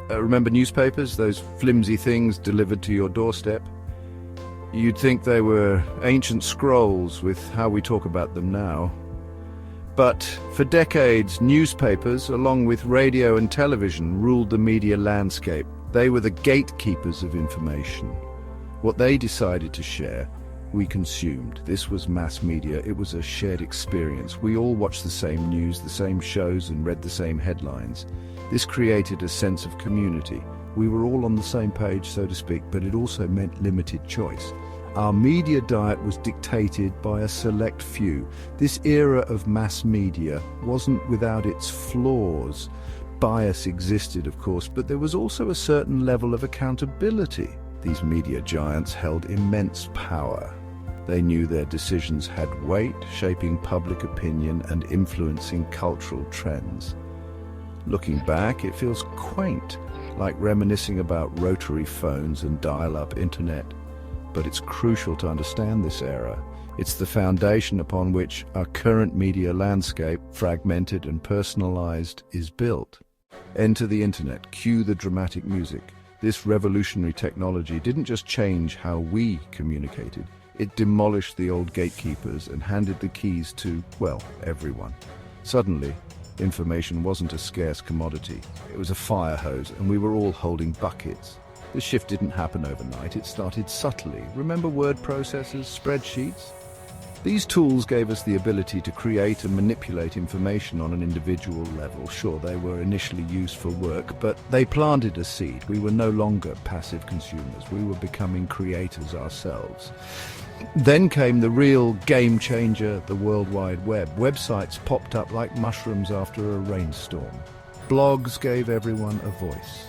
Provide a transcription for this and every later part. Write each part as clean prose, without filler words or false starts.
Remember newspapers, those flimsy things delivered to your doorstep? You'd think they were ancient scrolls with how we talk about them now. But for decades, newspapers, along with radio and television, ruled the media landscape. They were the gatekeepers of information. What they decided to share, we consumed. This was mass media. It was a shared experience. We all watched the same news, the same shows, and read the same headlines. This created a sense of community. We were all on the same page, so to speak, but it also meant limited choice. Our media diet was dictated by a select few. This era of mass media wasn't without its flaws. Bias existed, of course, but there was also a certain level of accountability. These media giants held immense power. They knew their decisions had weight, shaping public opinion and influencing cultural trends. Looking back, it feels quaint, like reminiscing about rotary phones and dial-up internet. But it's crucial to understand this era. It's the foundation upon which our current media landscape, fragmented and personalized, is built. Enter the internet, cue the dramatic music. This revolutionary technology didn't just change how we communicated, it demolished the old gatekeepers and handed the keys to, well, everyone. Suddenly, information wasn't a scarce commodity. It was a fire hose, and we were all holding buckets. This shift didn't happen overnight, it started subtly. Remember word processors, spreadsheets? These tools gave us the ability to create and manipulate information on an individual level. Sure, they were initially used for work, but they planted a seed. We were no longer passive consumers. We were becoming creators ourselves. Then came the real game changer, the World Wide Web. Websites popped up like mushrooms after a rainstorm. Blogs gave everyone a voice.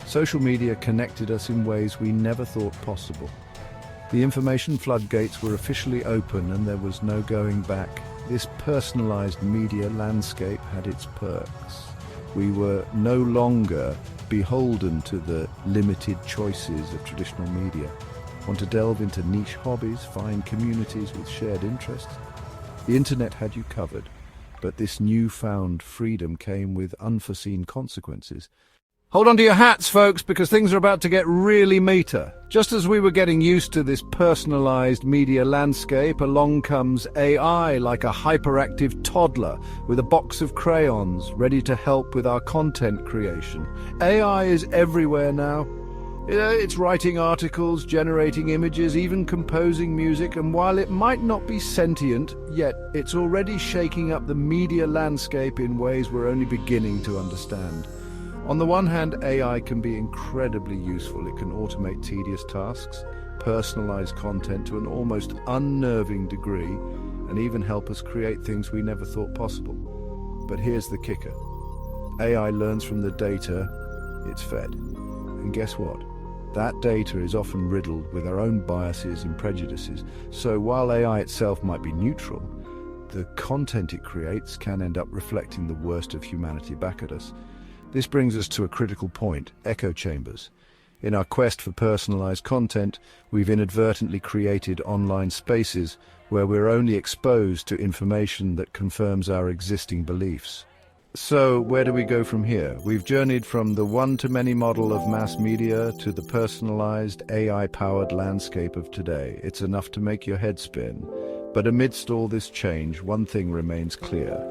Social media connected us in ways we never thought possible. The information floodgates were officially open and there was no going back. This personalized media landscape had its perks. We were no longer beholden to the limited choices of traditional media. Want to delve into niche hobbies, find communities with shared interests? The internet had you covered, but this newfound freedom came with unforeseen consequences. Hold on to your hats, folks, because things are about to get really meta. Just as we were getting used to this personalized media landscape, along comes AI like a hyperactive toddler with a box of crayons ready to help with our content creation. AI is everywhere now. It's writing articles, generating images, even composing music, and while it might not be sentient, yet it's already shaking up the media landscape in ways we're only beginning to understand. On the one hand, AI can be incredibly useful. It can automate tedious tasks, personalize content to an almost unnerving degree, and even help us create things we never thought possible. But here's the kicker. AI learns from the data it's fed. And guess what? That data is often riddled with our own biases and prejudices. So while AI itself might be neutral, the content it creates can end up reflecting the worst of humanity back at us. This brings us to a critical point, echo chambers. In our quest for personalized content, we've inadvertently created online spaces where we're only exposed to information that confirms our existing beliefs. So where do we go from here? We've journeyed from the one-to-many model of mass media to the personalized, AI-powered landscape of today. It's enough to make your head spin. But amidst all this change, one thing remains clear.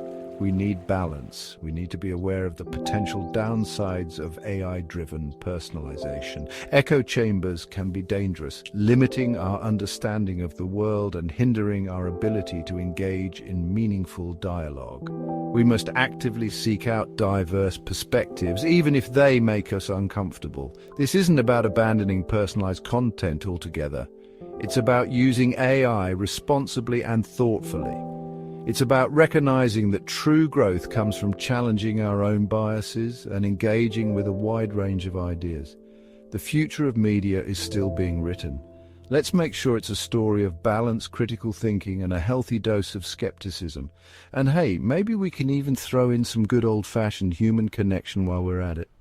We need balance. We need to be aware of the potential downsides of AI-driven personalization. Echo chambers can be dangerous, limiting our understanding of the world and hindering our ability to engage in meaningful dialogue. We must actively seek out diverse perspectives, even if they make us uncomfortable. This isn't about abandoning personalized content altogether. It's about using AI responsibly and thoughtfully. It's about recognizing that true growth comes from challenging our own biases and engaging with a wide range of ideas. The future of media is still being written. Let's make sure it's a story of balance, critical thinking, and a healthy dose of skepticism. And hey, maybe we can even throw in some good old-fashioned human connection while we're at it.